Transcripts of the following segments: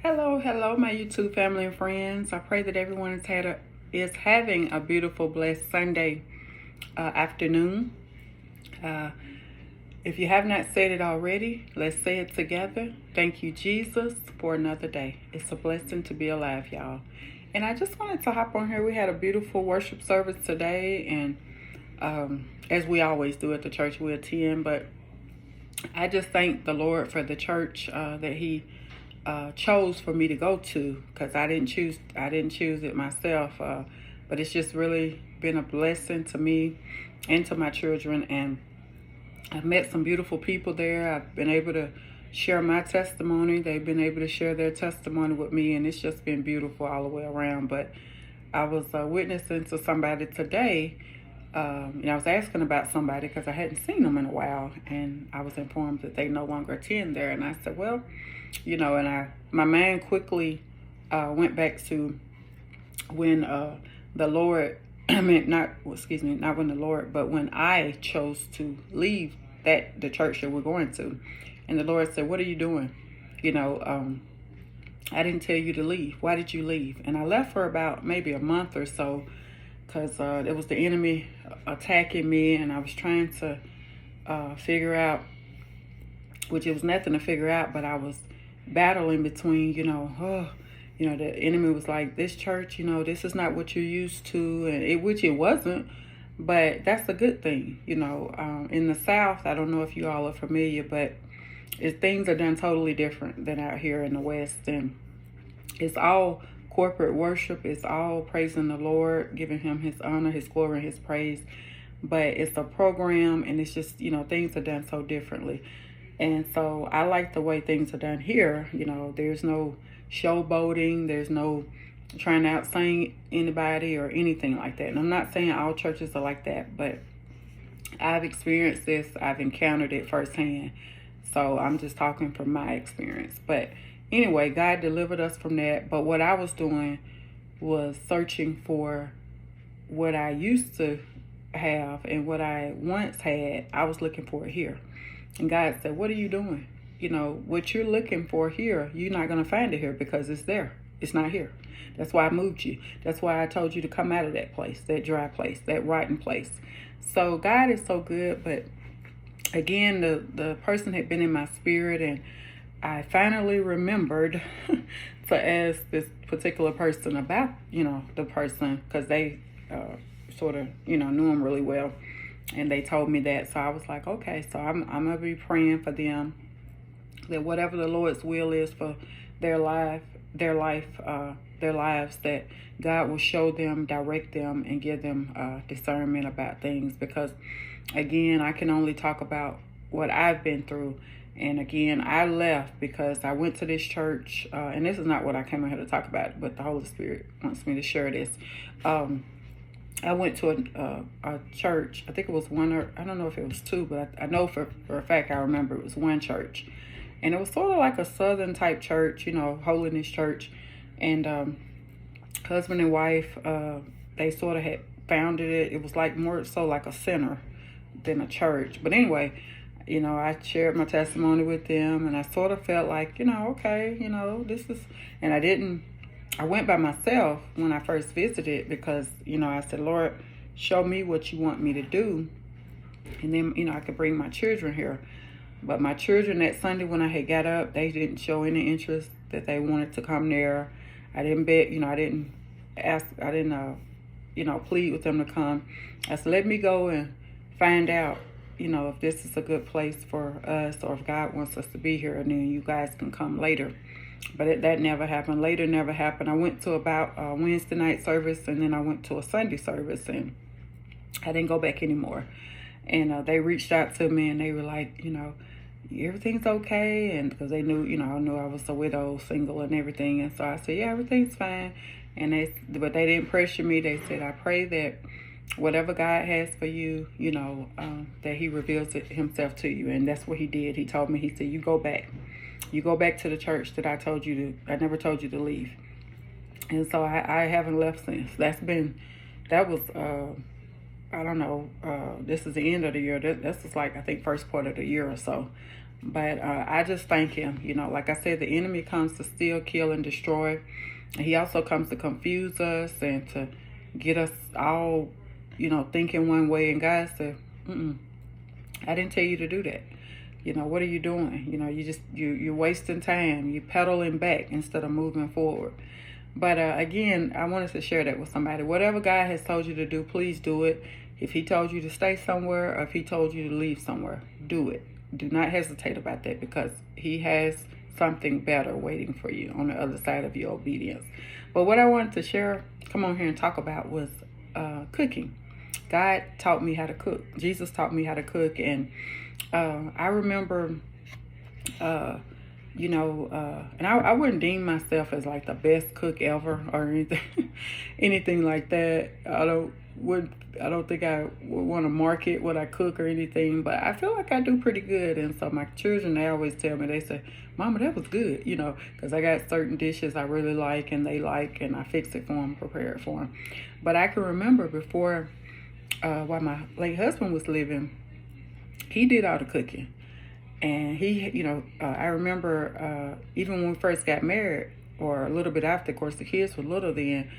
Hello, my YouTube family and friends. I pray that everyone is having a beautiful, blessed Sunday afternoon. Uh, if you have not said it already, let's say it together. Thank you, Jesus, for another day. It's a blessing to be alive, y'all. And I just wanted to hop on here. We had a beautiful worship service today, and as we always do at the church we attend, but I just thank the Lord for the church that He chose for me to go to, because I didn't choose it myself, but it's just really been a blessing to me and to my children. And I've met some beautiful people there. I've been able to share my testimony. They've been able to share their testimony with me, and it's just been beautiful all the way around. But I was witnessing to somebody today. I was asking about somebody because I hadn't seen them in a while, and I was informed that they no longer attend there. And I said, well, my mind quickly went back to when the Lord, not when the Lord, but when I chose to leave the church that we're going to. And the Lord said, what are you doing? I didn't tell you to leave. Why did you leave? And I left for about maybe a month or so, because it was the enemy attacking me, and I was trying to figure out, which it was nothing to figure out, but I was battling between, the enemy was like, this church, this is not what you're used to, and which it wasn't, but that's a good thing. In the South, I don't know if you all are familiar, but things are done totally different than out here in the West, and it's all corporate worship. It's all praising the Lord, giving Him His honor, His glory, and His praise. But it's a program, and it's just, things are done so differently. And so I like the way things are done here. There's no showboating. There's no trying to outsing anybody or anything like that. And I'm not saying all churches are like that, but I've experienced this. I've encountered it firsthand. So I'm just talking from my experience. But anyway, God delivered us from that. But what I was doing was searching for what I used to have and what I once had. I was looking for it here. And God said, what are you doing? What you're looking for here, you're not going to find it here, because it's there. It's not here. That's why I moved you. That's why I told you to come out of that place, that dry place, that rotten place. So God is so good. But again, the person had been in my spirit, and I finally remembered to ask this particular person about, the person, because they sort of, knew him really well. And they told me that. So I was like, okay, so I'm going to be praying for them, that whatever the Lord's will is for their lives, that God will show them, direct them, and give them discernment about things. Because, again, I can only talk about what I've been through. And again, I left because I went to this church, and this is not what I came here to talk about, but the Holy Spirit wants me to share this. I went to a church. I think it was one, or I don't know if it was two, but I know for a fact I remember it was one church. And it was sort of like a southern type church, holiness church. And husband and wife, they sort of had founded it. It was like more so like a center than a church. But anyway, I shared my testimony with them, and I sort of felt like, okay, this is, and I went by myself when I first visited, because, I said, Lord, show me what you want me to do. And then, I could bring my children here. But my children that Sunday when I had got up, they didn't show any interest that they wanted to come there. I didn't beg, I didn't ask, I didn't, plead with them to come. I said, let me go and find out, if this is a good place for us, or if God wants us to be here, and then you guys can come later. But that never happened. Later never happened. I went to about a Wednesday night service, and then I went to a Sunday service, and I didn't go back anymore. And they reached out to me, and they were like, everything's okay, and because they knew, I knew I was a widow, single, and everything. And so I said, yeah, everything's fine. But they didn't pressure me. They said, I pray that whatever God has for you, that He reveals Himself to you. And that's what He did. He told me, He said, you go back. You go back to the church that I never told you to leave. And so I haven't left since. That was, I don't know, this is the end of the year. This is like, I think, first part of the year or so. But I just thank him. You know, like I said, the enemy comes to steal, kill, and destroy. And he also comes to confuse us and to get us all, thinking one way. And God said, I didn't tell you to do that. What are you doing? You're wasting time. You're pedaling back instead of moving forward. But again, I wanted to share that with somebody. Whatever God has told you to do, please do it. If he told you to stay somewhere or if he told you to leave somewhere, do it. Do not hesitate about that, because he has something better waiting for you on the other side of your obedience. But what I wanted to share, come on here and talk about, was cooking. God taught me how to cook. Jesus taught me how to cook. And I remember, and I wouldn't deem myself as like the best cook ever or anything like that. I don't think I would want to market what I cook or anything, but I feel like I do pretty good. And so my children, they always tell me, they say, Mama, that was good, because I got certain dishes I really like and they like, and I fix it for them, prepare it for them. But I can remember before, while my late husband was living, he did all the cooking. And he, I remember even when we first got married, or a little bit after, of course, the kids were little then,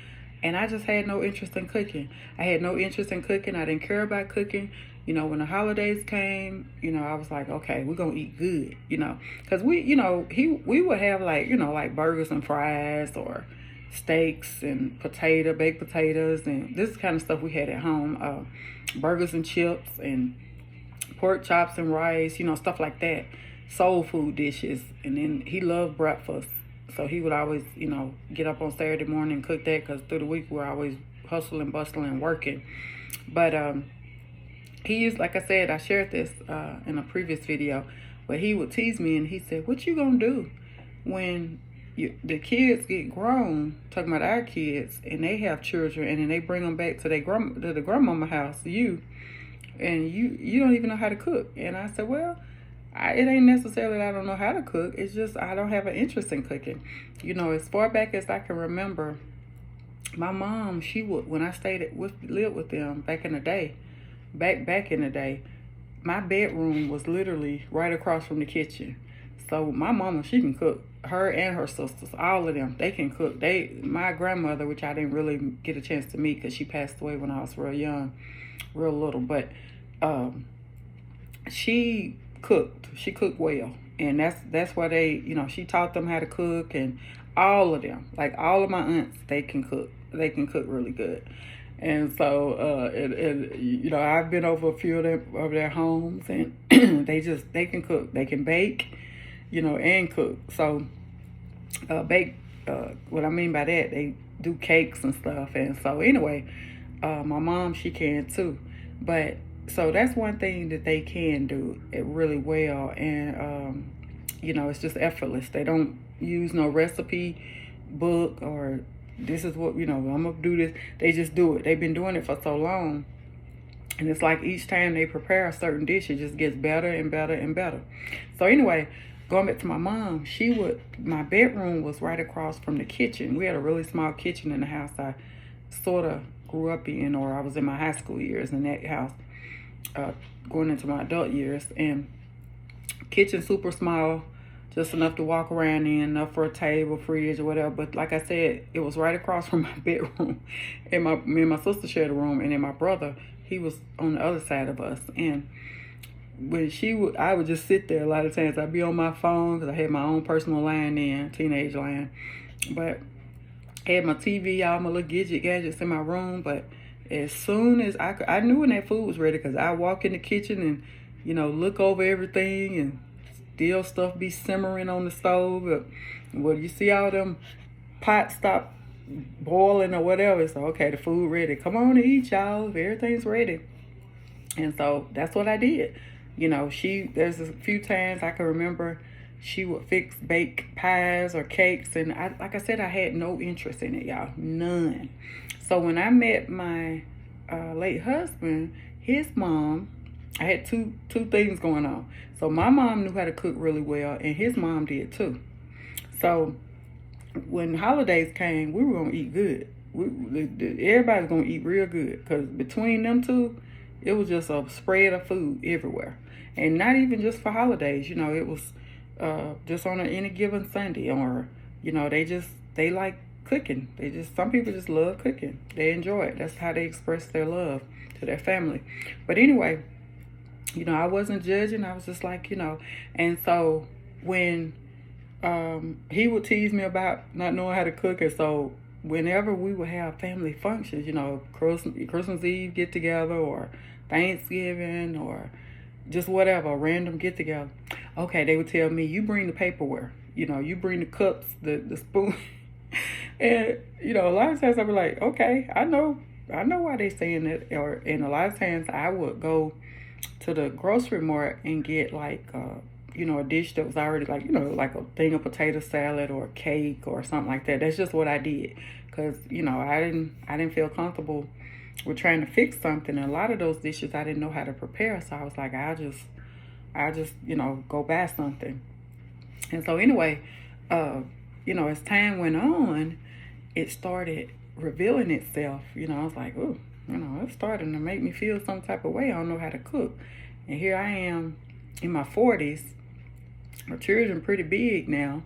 and I just had no interest in cooking. I had no interest in cooking. I didn't care about cooking. When the holidays came, I was like, okay, we're going to eat good, because we would have like burgers and fries or steaks and baked potatoes. And this is kind of stuff we had at home, burgers and chips and pork chops and rice, stuff like that, soul food dishes. And then he loved breakfast, so he would always, get up on Saturday morning and cook that, because through the week we're always hustling, bustling, and working. But he used, like I said, I shared this in a previous video, but he would tease me and he said, what you gonna do when the kids get grown, talking about our kids, and they have children, and then they bring them back to the grandmama house, and you don't even know how to cook? And I said, well, it ain't necessarily that I don't know how to cook. It's just I don't have an interest in cooking. As far back as I can remember, my mom, she would, when I lived with them back in the day, my bedroom was literally right across from the kitchen. So my mama, she can cook. Her and her sisters, all of them, they can cook. My grandmother, which I didn't really get a chance to meet because she passed away when I was real little, but she cooked. She cooked well, and that's why she taught them how to cook. And all of them, like all of my aunts, they can cook. They can cook really good. And so I've been over a few of their homes, and they can cook. They can bake, and cook. So bake, what I mean by that, they do cakes and stuff. And so anyway, my mom, she can too. But so that's one thing that they can do it really well. And it's just effortless. They don't use no recipe book or this is what, I'm gonna do this. They just do it. They've been doing it for so long. And it's like each time they prepare a certain dish, it just gets better and better and better. So anyway, going back to my mom, my bedroom was right across from the kitchen. We had a really small kitchen in the house I sort of grew up in, or I was in my high school years in that house, going into my adult years. And kitchen super small, just enough to walk around in, enough for a table, fridge, or whatever. But like I said, it was right across from my bedroom. And me and my sister shared a room, and then my brother, he was on the other side of us. And when I would just sit there a lot of times. I'd be on my phone because I had my own personal line then, teenage line. But I had my TV, all my little gadgets in my room. But as soon as I knew when that food was ready, because I walk in the kitchen and, look over everything, and still stuff be simmering on the stove. Well, you see all them pots stop boiling or whatever. So, okay, the food ready. Come on to eat, y'all. Everything's ready. And so that's what I did. There's a few times I can remember she would bake pies or cakes. And like I said, I had no interest in it, y'all. None. So when I met my late husband, his mom, I had two things going on. So my mom knew how to cook really well, and his mom did too. So when holidays came, we were going to eat good. Everybody's going to eat real good, because between them two, it was just a spread of food everywhere. And not even just for holidays, it was just on any given Sunday, or, they like cooking. Some people just love cooking. They enjoy it. That's how they express their love to their family. But anyway, I wasn't judging. I was just like, and so when he would tease me about not knowing how to cook, and so whenever we would have family functions, Christmas Eve get together, or Thanksgiving, or just whatever, random get together, okay, they would tell me, you bring the paperware, you bring the cups, the spoon. And a lot of times I'd be like, okay, I know why they saying that. And a lot of times I would go to the grocery mart and get like a dish that was already like, like a thing of potato salad or cake or something like that. That's just what I did, because I didn't feel comfortable with trying to fix something. And a lot of those dishes I didn't know how to prepare, so I was like, I'll just go buy something. And so anyway, as time went on, it started revealing itself. I was like, oh, it's starting to make me feel some type of way. I don't know how to cook. And here I am in my 40s. My children pretty big now.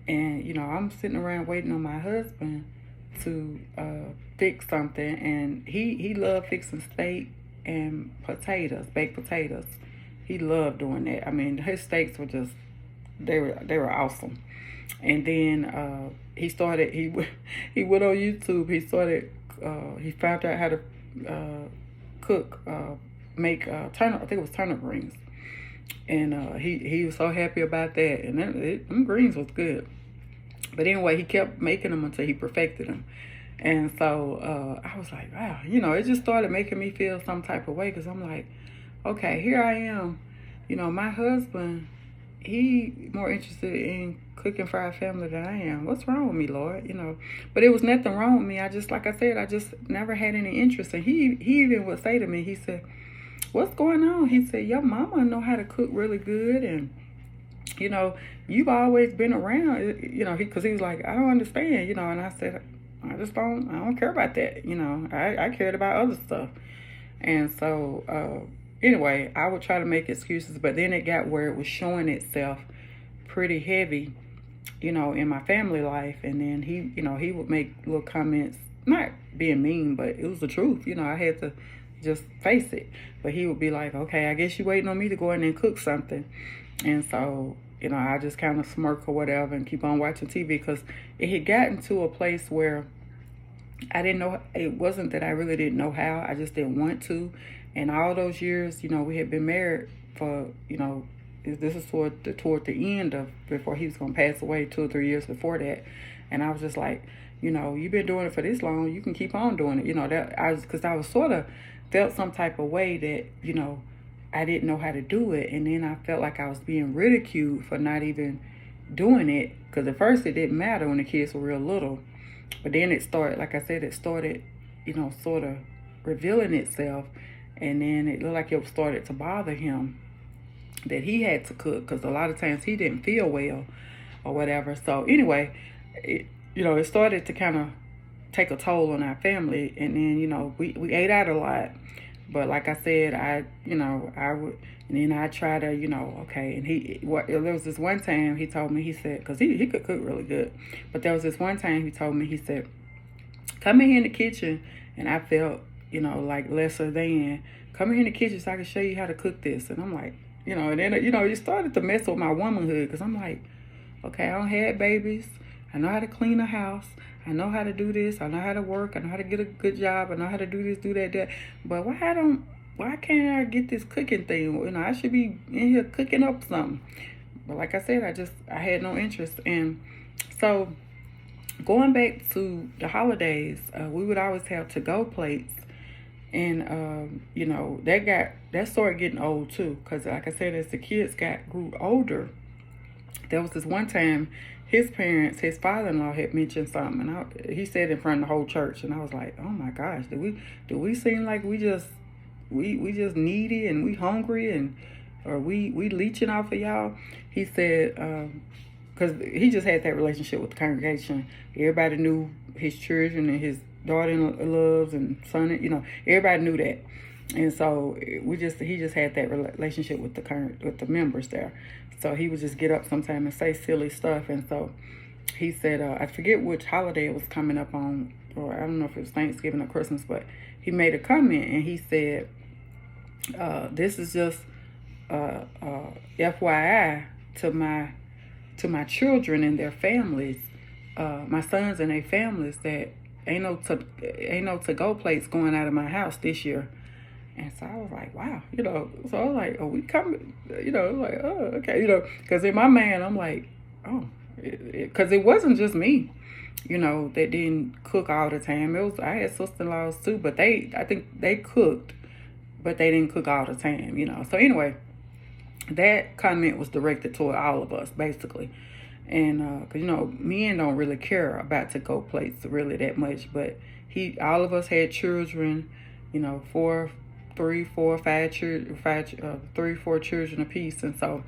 And, I'm sitting around waiting on my husband to fix something. And he loved fixing steak and potatoes, baked potatoes. He loved doing that. I mean, his steaks were just, they were awesome. And then he went on YouTube. He found out how to cook, make turnip. I think it was turnip greens, and he was so happy about that. And them greens was good. But anyway, he kept making them until he perfected them. And so I was like, wow, it just started making me feel some type of way, because I'm like, okay, here I am. My husband, he more interested in cooking for our family than I am. What's wrong with me, Lord? But it was nothing wrong with me. I just, like I said, I just never had any interest. And he even would say to me, he said, what's going on? He said, your mama know how to cook really good. And, you've always been around, because he was like, I don't understand, and I said, I don't care about that. I cared about other stuff. And so, anyway, I would try to make excuses, but then it got where it was showing itself pretty heavy, in my family life. And then he would make little comments, not being mean, but it was the truth. I had to just face it. But he would be like, okay, I guess you waiting on me to go in and cook something. And so, I just kind of smirk or whatever and keep on watching TV, because it had gotten to a place where I didn't know. It wasn't that I really didn't know how. I just didn't want to. And all those years, we had been married for, this is toward the end of, before he was going to pass away, 2 or 3 years before that. And I was just like, you've been doing it for this long, you can keep on doing it. Because I was sort of felt some type of way that, I didn't know how to do it. And then I felt like I was being ridiculed for not even doing it. Because at first it didn't matter when the kids were real little. But then it started, like I said, sort of revealing itself. And then it looked like it started to bother him that he had to cook, because a lot of times he didn't feel well or whatever. So anyway, it started to kind of take a toll on our family. And then, we ate out a lot. But like I said, I would, and then I try to, okay. And there was this one time he told me, he said, because he could cook really good. But there was this one time he told me, he said, come in here in the kitchen. And I felt, like lesser than, come in here in the kitchen so I can show you how to cook this. And I'm like, and then, it started to mess with my womanhood, because I'm like, okay, I don't have babies. I know how to clean a house. I know how to do this. I know how to work. I know how to get a good job. I know how to do this, do that. But why can't I get this cooking thing? I should be in here cooking up something. But like I said, I had no interest. And so going back to the holidays, we would always have to-go plates. And, that started getting old too. Because like I said, as the kids grew older, there was this one time his father-in-law had mentioned something, and he said in front of the whole church, and I was like, oh my gosh, do we seem like we just needy and we hungry, and or we leeching off of y'all? He said, because he just had that relationship with the congregation. Everybody knew his children and his daughter-in-laws and son, everybody knew that. And so he just had that relationship with the members there. So he would just get up sometime and say silly stuff. And so he said, I forget which holiday it was coming up on, or I don't know if it was Thanksgiving or Christmas, but he made a comment and he said, this is just FYI to my children and their families, my sons and their families, that ain't no to go plates going out of my house this year. And so I was like, wow, so I was like, oh, we coming, like, oh, okay, because in my mind, I'm like, oh, because it wasn't just me, that didn't cook all the time. I had sister-in-laws too, but I think they cooked, but they didn't cook all the time, So anyway, that comment was directed toward all of us, basically. And, because, men don't really care about to-go plates really that much, but all of us had children, 4 children apiece. And so,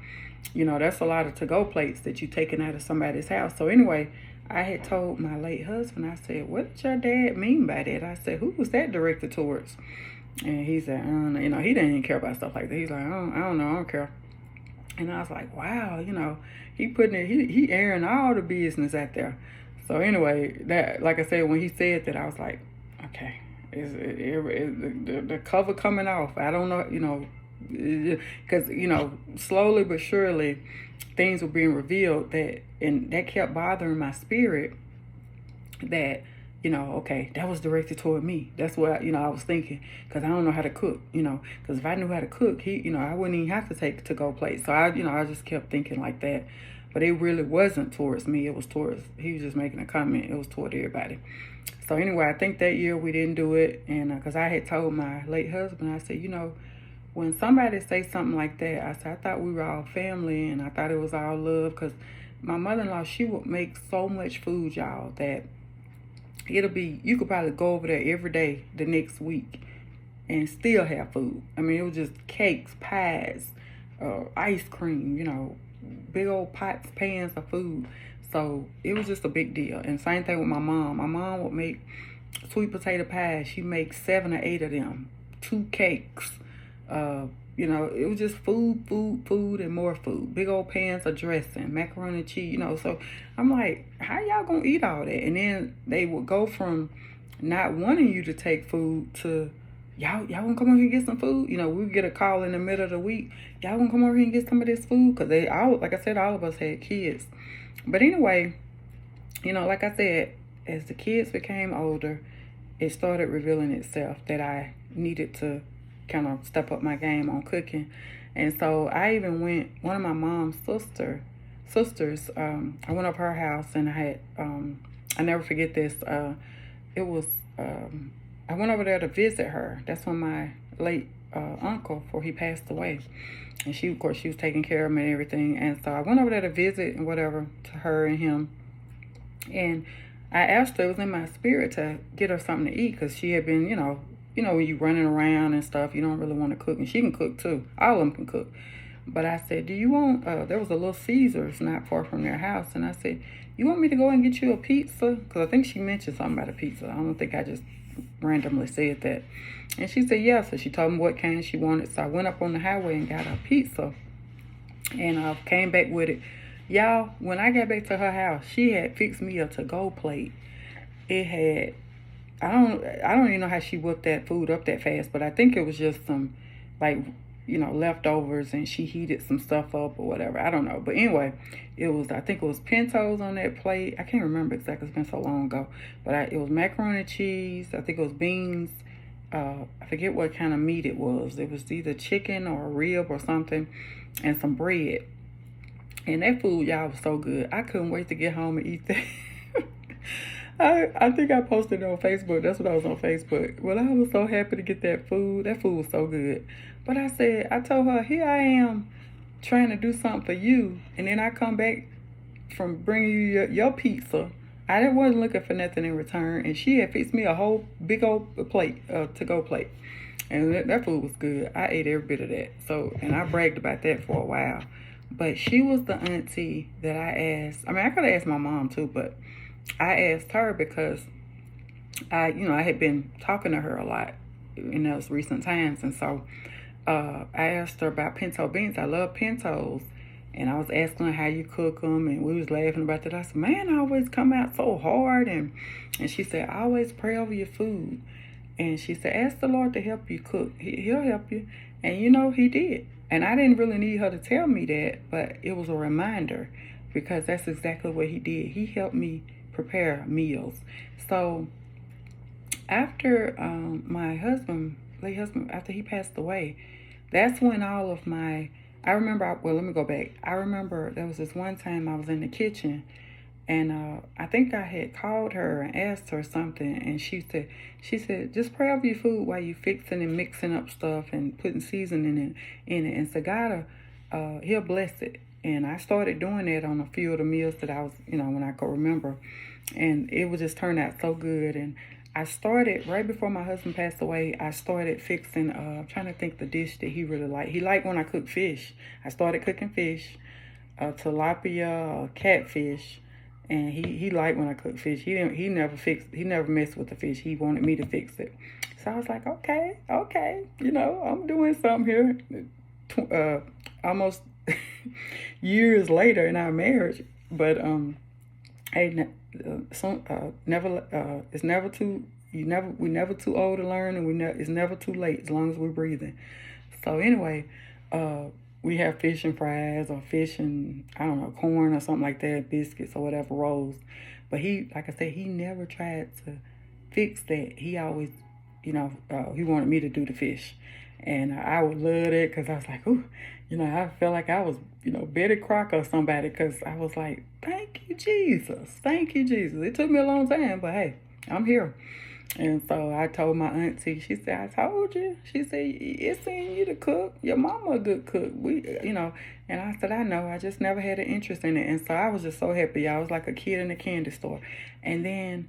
that's a lot of to-go plates that you taking out of somebody's house. So anyway, I had told my late husband, I said, what did your dad mean by that? I said, who was that directed towards? And he said, I don't know. He didn't even care about stuff like that. He's like, I don't know, I don't care. And I was like, wow, he putting it, he airing all the business out there. So anyway, that, like I said, when he said that, I was like, okay, the cover coming off. I don't know, because, slowly but surely things were being revealed and that kept bothering my spirit that, okay, that was directed toward me. That's what, I was thinking, because I don't know how to cook, because if I knew how to cook, I wouldn't even have to take to-go plates. So I just kept thinking like that. But it really wasn't towards me. It was he was just making a comment. It was toward everybody. So anyway, I think that year we didn't do it. And because I had told my late husband, I said, when somebody say something like that, I said, I thought we were all family and I thought it was all love. Because my mother-in-law, she would make so much food, y'all, that you could probably go over there every day the next week and still have food. I mean, it was just cakes, pies, ice cream, big old pots, pans of food. So it was just a big deal. And same thing with my mom. My mom would make sweet potato pies. She makes 7 or 8 of them, 2 cakes. It was just food, and more food. Big old pans of dressing, macaroni and cheese, So I'm like, how y'all gonna eat all that? And then they would go from not wanting you to take food to, y'all wanna come over here and get some food? We would get a call in the middle of the week. Y'all wanna come over here and get some of this food? Because like I said, all of us had kids. But anyway, like I said, as the kids became older, it started revealing itself that I needed to kind of step up my game on cooking. And so I even went, one of my mom's sisters, I went up her house and I had, I never forget this, it was, I went over there to visit her. That's when my late uncle, before he passed away. And she, of course, she was taking care of him and everything. And so I went over there to visit and whatever to her and him. And I asked her, it was in my spirit to get her something to eat because she had been, when you running around and stuff, you don't really want to cook. And she can cook too. All of them can cook. But I said, do you want, there was a Little Caesars not far from their house. And I said, you want me to go and get you a pizza? Because I think she mentioned something about a pizza. I don't think I just randomly said that. And she said, yeah. So she told me what kind she wanted. So I went up on the highway and got a pizza. And I came back with it. Y'all, when I got back to her house, she had fixed me a to-go plate. It had, I don't even know how she whipped that food up that fast, but I think it was just some, leftovers, and she heated some stuff up or whatever. I don't know. But anyway, I think it was pintos on that plate. I can't remember exactly. It's been so long ago. But it was macaroni and cheese. I think it was beans. I forget what kind of meat it was. It was either chicken or a rib or something, and some bread. And that food, y'all, was so good. I couldn't wait to get home and eat that. I think I posted it on Facebook. That's what I was on Facebook. Well, I was so happy to get that food. That food was so good. But I told her, here I am trying to do something for you. And then I come back from bringing you your pizza. I wasn't looking for nothing in return. And she had fixed me a whole big old plate, to-go plate. And that food was good. I ate every bit of that. And I bragged about that for a while. But she was the auntie that I asked. I mean, I could have asked my mom too, but I asked her because I had been talking to her a lot in those recent times. And so I asked her about pinto beans. I love pintos. And I was asking her how you cook them, and we was laughing about that. I said, man, I always come out so hard. And she said, I always pray over your food. And she said, ask the Lord to help you cook. He'll help you. And he did. And I didn't really need her to tell me that, but it was a reminder, because that's exactly what he did. He helped me prepare meals. So after my late husband, after he passed away, that's when all of my, I remember, well, let me go back. I remember there was this one time I was in the kitchen, and I think I had called her and asked her something, and she said, just pray over your food while you fixing and mixing up stuff and putting seasoning in it. And so God, he'll bless it. And I started doing that on a few of the meals that I was, when I could remember. And it would just turn out so good. And I started, right before my husband passed away, I started fixing, I'm trying to think the dish that he really liked. He liked when I cooked fish. I started cooking fish, tilapia, catfish. And he liked when I cooked fish. He never messed with the fish. He wanted me to fix it. So I was like, okay, I'm doing something here. Almost years later in our marriage, but we're never too old to learn, and it's never too late as long as we're breathing. So anyway, we have fish and fries, or fish and, I don't know, corn or something like that, biscuits or whatever, rolls. But he, like I said, he never tried to fix that. He always, he wanted me to do the fish. And I would love that, because I was like, ooh, I felt like I was, Betty Crocker or somebody, because I was like, thank you, Jesus. Thank you, Jesus. It took me a long time, but hey, I'm here. And so I told my auntie, she said, I told you. She said, it's in you to cook. Your mama a good cook. And I said, I know. I just never had an interest in it. And so I was just so happy. I was like a kid in a candy store. And then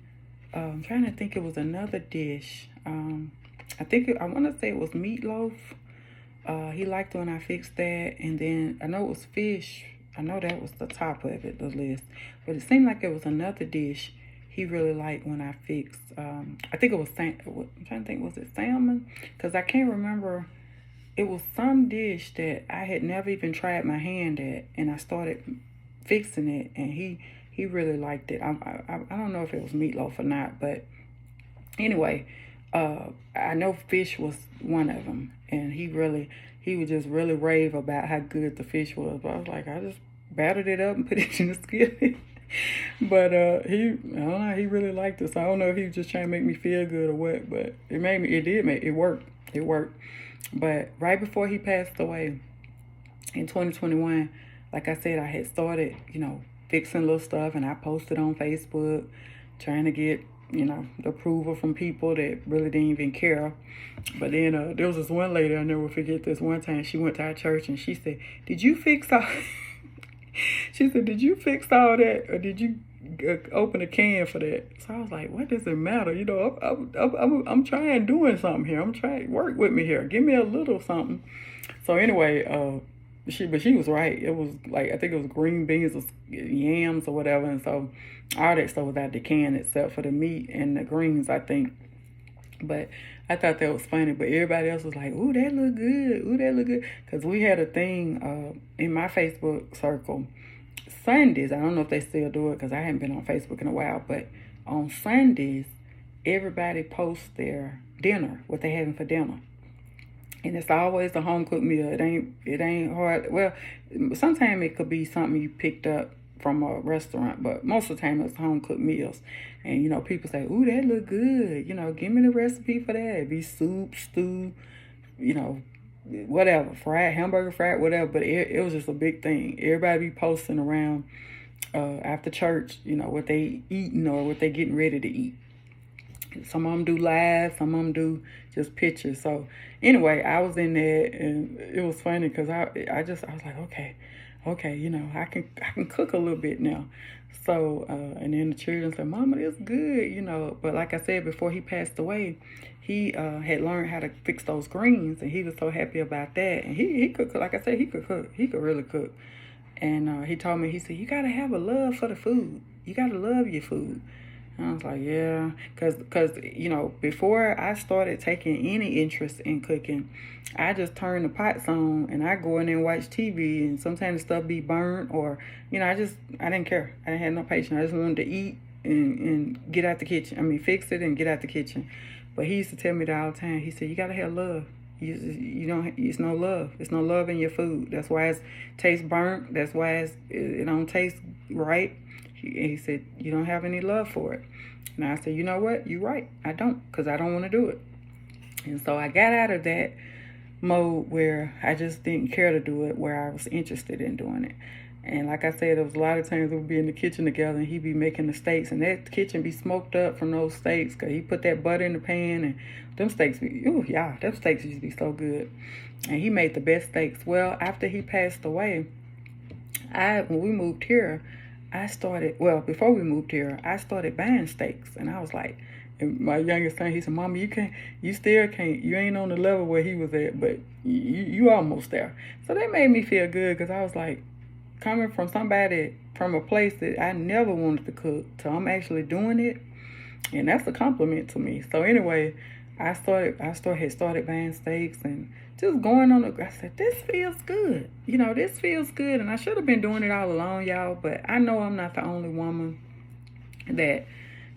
I'm trying to think, it was another dish. I want to say it was meatloaf. He liked when I fixed that. And then I know it was fish. I know that was the top of it, the list. But it seemed like it was another dish he really liked when I fixed, I think it was, I'm trying to think, was it salmon? Because I can't remember. It was some dish that I had never even tried my hand at, and I started fixing it, and he really liked it. I don't know if it was meatloaf or not, but anyway, I know fish was one of them, and he would just really rave about how good the fish was. But I was like, I just battered it up and put it in the skillet. But I don't know, he really liked it. So I don't know if he was just trying to make me feel good or what, but it worked. But right before he passed away in 2021, like I said, I had started, fixing little stuff, and I posted on Facebook, trying to get, the approval from people that really didn't even care. But then there was this one lady, I'll never forget this one time, she went to our church and she said, did you fix all... She said, did you fix all that, or did you open a can for that? So I was like, what does it matter? I'm trying doing something here. I'm trying, work with me here. Give me a little something. So anyway, she was right. It was like, I think it was green beans or yams or whatever. And so all that stuff was out the can except for the meat and the greens, I think. But I thought that was funny. But everybody else was like, ooh, that look good. Ooh, that look good. Because we had a thing in my Facebook circle. Sundays, I don't know if they still do it because I haven't been on Facebook in a while. But on Sundays, everybody posts their dinner, what they having for dinner. And it's always a home-cooked meal. It ain't hard. Well, sometimes it could be something you picked up from a restaurant, but most of the time it's home-cooked meals. And, people say, ooh, that look good. Give me the recipe for that. It'd be soup, stew, whatever, hamburger fried, whatever. But it was just a big thing. Everybody be posting around after church, what they eating or what they getting ready to eat. Some of them do live, some of them do just pictures. So anyway, I was in there, and it was funny because I was like, okay, I can cook a little bit now. So and then the children said, Mama, it's good, But like I said, before he passed away, he had learned how to fix those greens, and he was so happy about that. And he could cook. Like I said, he could cook. He could really cook. And he told me, he said, you got to have a love for the food. You got to love your food. I was like, yeah, cause you know, before I started taking any interest in cooking, I just turn the pots on and I go in there and watch TV, and sometimes the stuff be burnt, or you know, I didn't care. I didn't have no patience. I just wanted to eat and get out the kitchen. I mean, fix it and get out the kitchen. But he used to tell me that all the time. He said, you gotta have love. You don't. It's no love. It's no love in your food. That's why it tastes burnt. That's why it don't taste right. He said, you don't have any love for it. And I said, you know what? You're right. I don't, because I don't want to do it. And so I got out of that mode where I just didn't care to do it, where I was interested in doing it. And like I said, there was a lot of times we'd be in the kitchen together and he'd be making the steaks, and that kitchen be smoked up from those steaks, because he put that butter in the pan, and them steaks be, ooh, yeah, them steaks used to be so good. And he made the best steaks. Well, after he passed away, when we moved here, before we moved here, I started buying steaks. And I was like, and my youngest son, he said, Mama, you still can't, you ain't on the level where he was at, but you almost there. So that made me feel good, because I was like, coming from from a place that I never wanted to cook, to I'm actually doing it. And that's a compliment to me. So anyway, had started buying steaks and just going on I said, this feels good. You know, this feels good. And I should have been doing it all along, y'all. But I know I'm not the only woman that,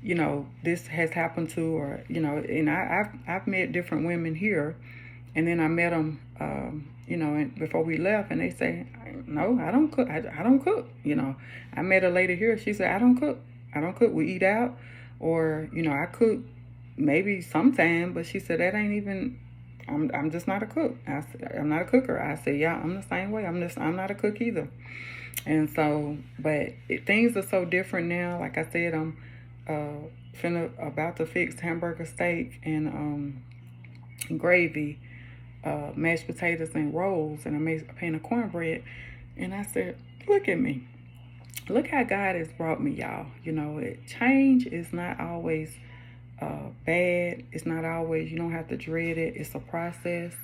you know, this has happened to, or, you know, and I've met different women here. And then I met them, you know, and before we left, and they say, no, I don't cook. I don't cook. You know, I met a lady here. She said, I don't cook. I don't cook. We eat out, or, you know, I cook maybe sometime, but she said that ain't even, I'm just not a cook. I'm not a cooker. I said, yeah, I'm the same way. I'm not a cook either. And so, but things are so different now. Like I said, I'm about to fix hamburger steak and gravy, mashed potatoes and rolls, and I made a pan of cornbread. And I said, look at me. Look how God has brought me, y'all. You know, change is not always bad. It's not always, you don't have to dread it. It's a process.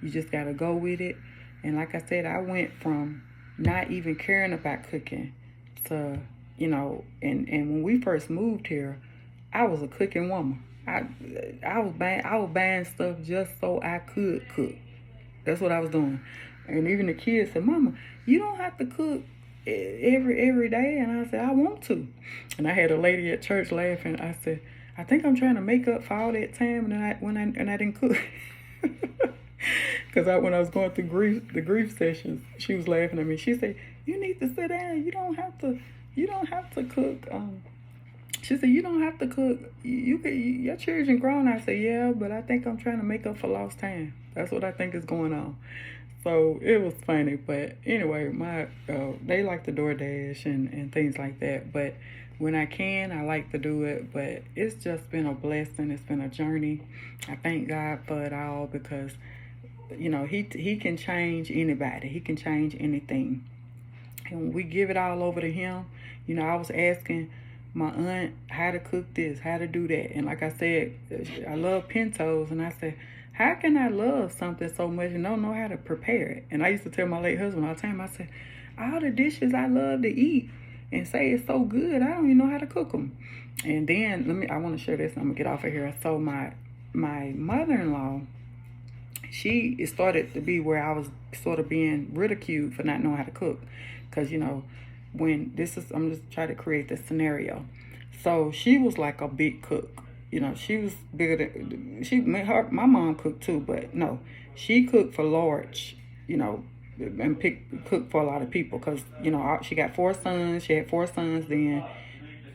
You just got to go with it. And like I said, I went from not even caring about cooking to, you know, and when we first moved here, I was a cooking woman. I was buying stuff just so I could cook. That's what I was doing. And even the kids said, Mama, you don't have to cook every day. And I said, I want to. And I had a lady at church laughing. I said, I think I'm trying to make up for all that time when I didn't cook. Because when I was going through the grief sessions, she was laughing at me. She said, you need to sit down. You don't have to cook. She said, you don't have to cook. Your children grown. I said, yeah, but I think I'm trying to make up for lost time. That's what I think is going on. So it was funny. But anyway, they like to DoorDash and things like that. But when I can, I like to do it. But it's just been a blessing. It's been a journey. I thank God for it all, because, you know, he can change anybody. He can change anything. And when we give it all over to him, you know, I was asking my aunt how to cook this, how to do that. And like I said, I love pintos. And I said, how can I love something so much and don't know how to prepare it? And I used to tell my late husband all the time, I said, all the dishes I love to eat and say it's so good, I don't even know how to cook them. And then I want to share this and I'm gonna get off of here. So my mother-in-law, she started to be where I was sort of being ridiculed for not knowing how to cook. Because, you know, I'm just trying to create this scenario. So she was like a big cook. You know, she was bigger than, my mom cooked too, but no, she cooked for large, you know, and cooked for a lot of people. Because, you know, she got 4 sons. She had 4 sons then.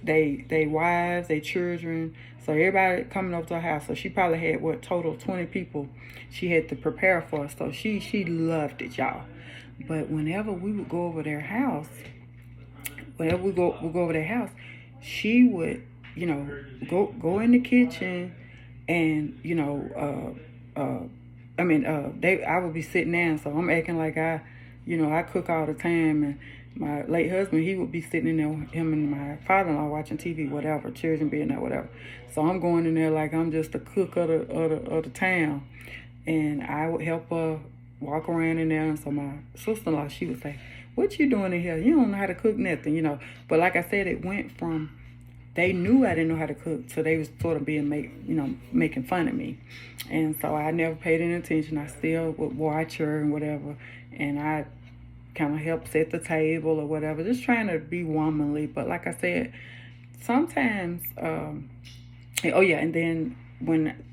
They wives, they children. So everybody coming over to her house. So she probably had, total 20 people she had to prepare for. So she loved it, y'all. But whenever we would go over their house, she would, you know, go in the kitchen and, you know, I would be sitting down. So I'm acting like I cook all the time. And my late husband, he would be sitting in there, him and my father-in-law watching TV, whatever, children being there, whatever. So I'm going in there like I'm just the cook of the town. And I would help her walk around in there. And so my sister-in-law, she would say, what you doing in here? You don't know how to cook nothing, you know. But like I said, it went from they knew I didn't know how to cook, so they was sort of making fun of me. And so I never paid any attention. I still would watch her and whatever, and I kind of helped set the table or whatever, just trying to be womanly. But like I said, sometimes, oh yeah, and then when,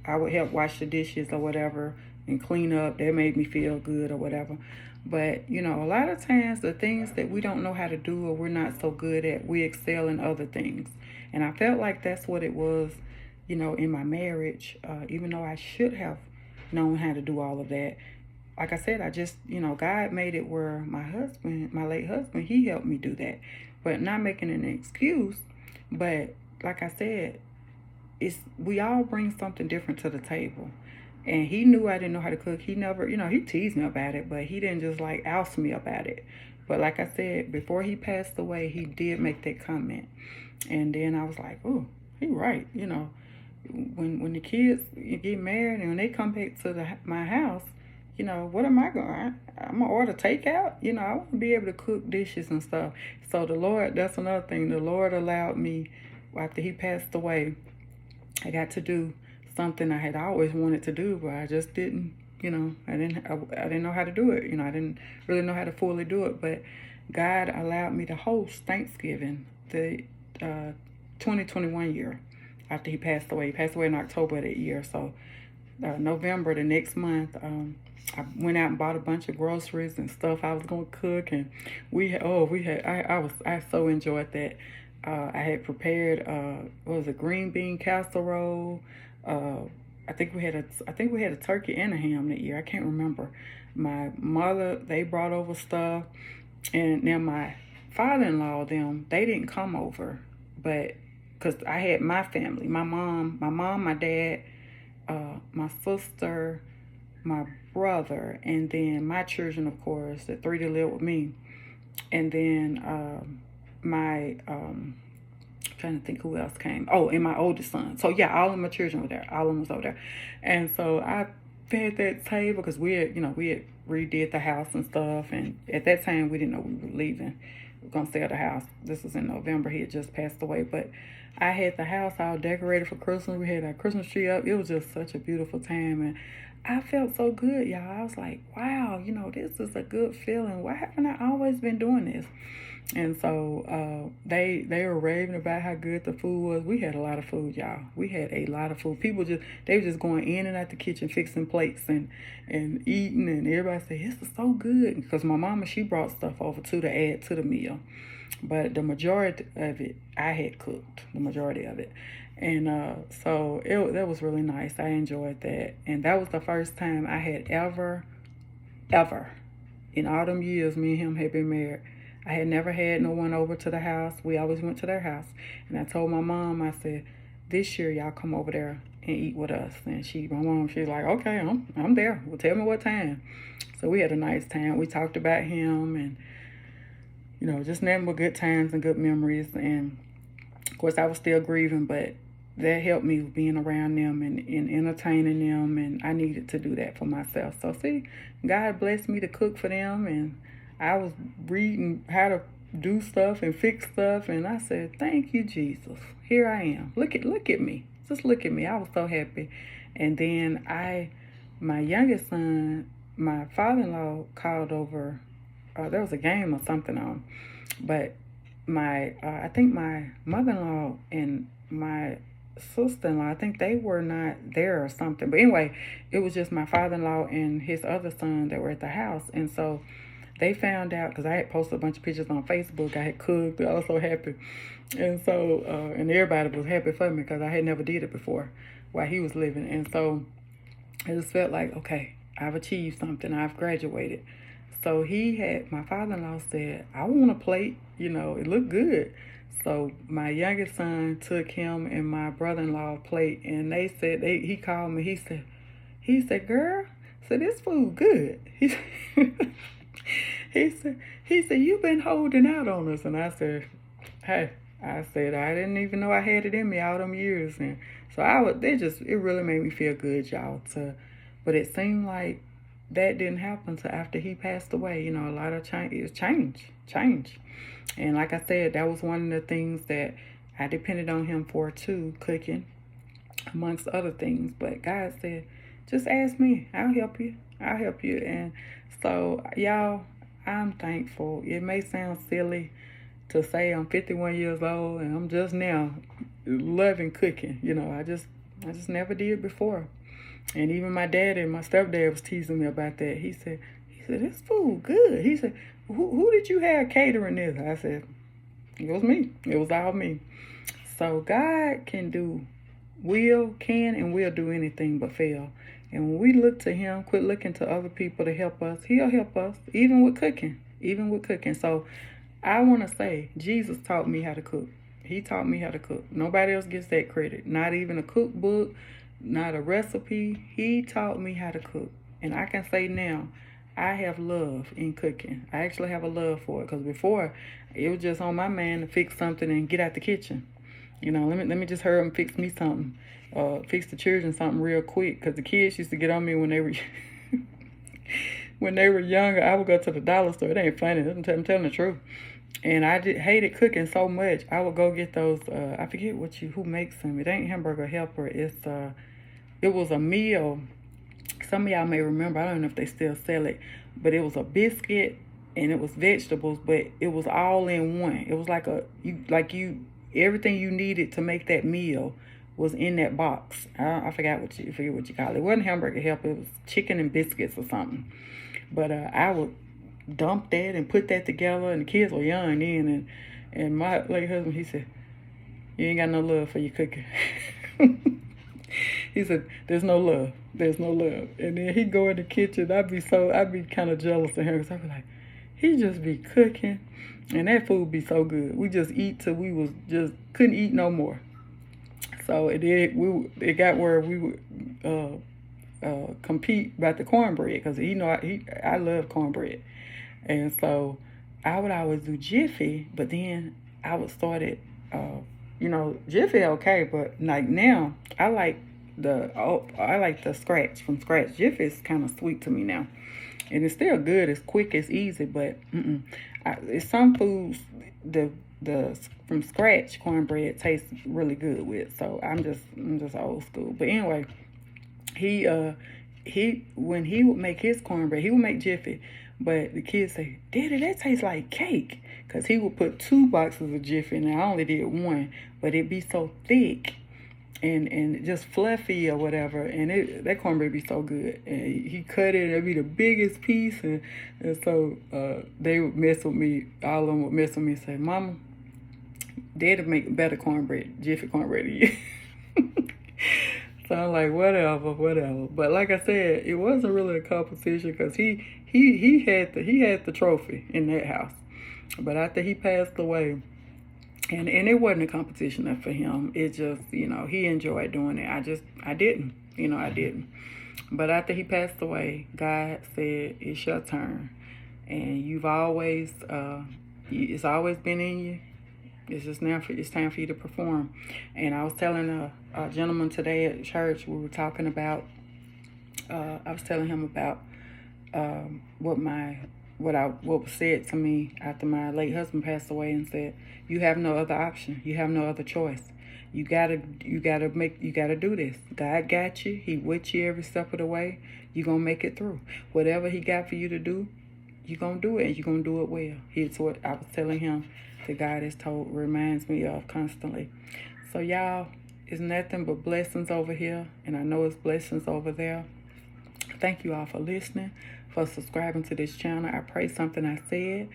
I would help wash the dishes or whatever and clean up, that made me feel good or whatever. But, a lot of times the things that we don't know how to do or we're not so good at, we excel in other things. And I felt like that's what it was, in my marriage, even though I should have known how to do all of that. Like I said, I just, God made it where my late husband, he helped me do that. But not making an excuse, but like I said, we all bring something different to the table. And he knew I didn't know how to cook. He never, he teased me about it, but he didn't just like oust me about it. But like I said, before he passed away, he did make that comment. And then I was like, oh, he right. When the kids get married and when they come back to my house, what am I going? I'm gonna order takeout. I want to be able to cook dishes and stuff. So the Lord, that's another thing. The Lord allowed me, after he passed away, I got to do something I had always wanted to do, but I just didn't. I didn't know how to do it. I didn't really know how to fully do it. But God allowed me to host Thanksgiving, the 2021 year, after he passed away. He passed away in October of that year. So November, the next month, I went out and bought a bunch of groceries and stuff I was gonna cook, and I so enjoyed that. I had prepared what was it, green bean casserole. I think we had a turkey and a ham that year. I can't remember. My mother, they brought over stuff, and now my father-in-law, they didn't come over, but because I had my family, my mom, my dad, my sister, my brother, and then my children, of course, the three that live with me, and then my trying to think who else came. Oh, and my oldest son. So yeah, all of my children were there. All of them was over there, and so I fed that table because we had redid the house and stuff, and at that time we didn't know we were leaving. We were gonna sell the house. This was in November. He had just passed away, but I had the house all decorated for Christmas. We had our Christmas tree up. It was just such a beautiful time, and I felt so good, y'all. I was like, wow, this is a good feeling. Why haven't I always been doing this? And so they were raving about how good the food was. We had a lot of food, y'all. We had a lot of food. They were just going in and out the kitchen fixing plates and eating, and everybody said, this is so good. Because my mama, she brought stuff over too to add to the meal. But the majority of it, I had cooked, the majority of it. And so that was really nice. I enjoyed that. And that was the first time I had ever, in all them years me and him had been married, I had never had no one over to the house. We always went to their house. And I told my mom, I said, this year y'all come over there and eat with us. And she's like, okay, I'm there. Well, tell me what time. So we had a nice time. We talked about him and, just nothing but good times and good memories. And of course I was still grieving, but that helped me being around them and entertaining them. And I needed to do that for myself. So see, God blessed me to cook for them, and I was reading how to do stuff and fix stuff, and I said, thank you, Jesus. Here I am. Look at me. Just look at me. I was so happy. And then my youngest son, my father-in-law called over. There was a game or something on. But I think my mother-in-law and my sister-in-law, I think they were not there or something. But anyway, it was just my father-in-law and his other son that were at the house. And so they found out, because I had posted a bunch of pictures on Facebook. I had cooked. I was so happy. And so, and everybody was happy for me because I had never did it before while he was living. And so I just felt like, okay, I've achieved something. I've graduated. So my father-in-law said, I want a plate. It looked good. So my youngest son took him and my brother-in-law plate, and they said, he called me. He said, girl, this food good. He said, you've been holding out on us. And I said, hey, I didn't even know I had it in me all them years. And so it really made me feel good, y'all. But it seemed like that didn't happen until after he passed away. A lot of change. And like I said, that was one of the things that I I depended on him for too, cooking, amongst other things. But God said, just ask me. I'll help you. I'll help you. And so, y'all, I'm thankful. It may sound silly to say I'm 51 years old and I'm just now loving cooking. You know, I just never did before. And even my dad and my stepdad was teasing me about that. He said, this food good. He said, who did you have catering this? I said, it was me. It was all me. So God can do, can and will do anything but fail. And when we look to him, quit looking to other people to help us, he'll help us, even with cooking. So I want to say, Jesus taught me how to cook. He taught me how to cook. Nobody else gets that credit. Not even a cookbook, not a recipe. He taught me how to cook. And I can say now, I have love in cooking. I actually have a love for it. Because before, it was just on my man to fix something and get out the kitchen. You know, let me just hurry and fix me something. Fix the children something real quick. Because the kids used to get on me when they were when they were younger. I would go to the dollar store. It ain't funny. I'm telling the truth. And I hated cooking so much. I would go get those. I forget who makes them. It ain't Hamburger Helper. It was a meal. Some of y'all may remember. I don't know if they still sell it, but it was a biscuit and it was vegetables, but it was all in one. It was like everything you needed to make that meal was in that box. I forget what you call it. It wasn't Hamburger Helper. It was chicken and biscuits or something. But I would dump that and put that together, and the kids were young then, and my late husband, he said, you ain't got no love for your cooking. He said, there's no love. And then he'd go in the kitchen. I'd be kind of jealous of him, because I'd be like, he just be cooking, and that food be so good. We just eat till we was just couldn't eat no more. So it got where we would compete about the cornbread, because I love cornbread. And so I would always do Jiffy, but then I would start it, Jiffy okay, but like now I like the scratch from scratch. Jiffy is kind of sweet to me now, and it's still good. It's quick, it's easy, but it's some foods the from scratch cornbread tastes really good with. So I'm just old school. But anyway, he when he would make his cornbread, he would make Jiffy. But the kids say, Daddy, that tastes like cake. Because he would put 2 boxes of Jiffy, and I only did 1. But it'd be so thick and just fluffy or whatever. And that cornbread be so good. And he cut it, and it'd be the biggest piece. And so they would mess with me. All of them would mess with me and say, Mama, Daddy make better cornbread, Jiffy cornbread than you. So I'm like, whatever. But like I said, it wasn't really a competition, because he had the trophy in that house. But after he passed away, and it wasn't a competition for him. It just, he enjoyed doing it. I didn't. But after he passed away, God said, it's your turn. And you've always, it's always been in you. It's just now it's time for you to perform. And I was telling a gentleman today at church, we were talking about, I was telling him about what was said to me after my late husband passed away, and said, you have no other option. You have no other choice. You gotta do this. God got you. He with you every step of the way. You're gonna make it through. Whatever he got for you to do, you're gonna do it, and you're gonna do it well. It's what I was telling him that God reminds me of constantly. So y'all, it's nothing but blessings over here, and I know it's blessings over there. Thank you all for listening, for subscribing to this channel. I pray something I said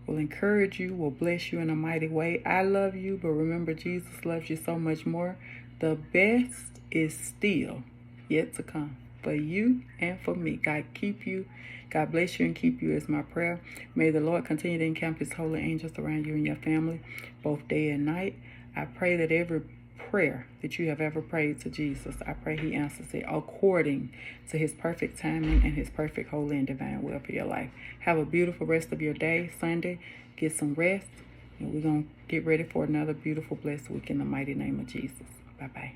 will encourage you, will bless you in a mighty way. I love you, but remember, Jesus loves you so much more. The best is still yet to come for you and for me. God keep you. God bless you and keep you is my prayer. May the Lord continue to encamp his holy angels around you and your family, both day and night. I pray that every prayer that you have ever prayed to Jesus, I pray he answers it according to his perfect timing and his perfect holy and divine will for your life. Have a beautiful rest of your day, Sunday. Get some rest, and we're going to get ready for another beautiful, blessed week in the mighty name of Jesus. Bye-bye.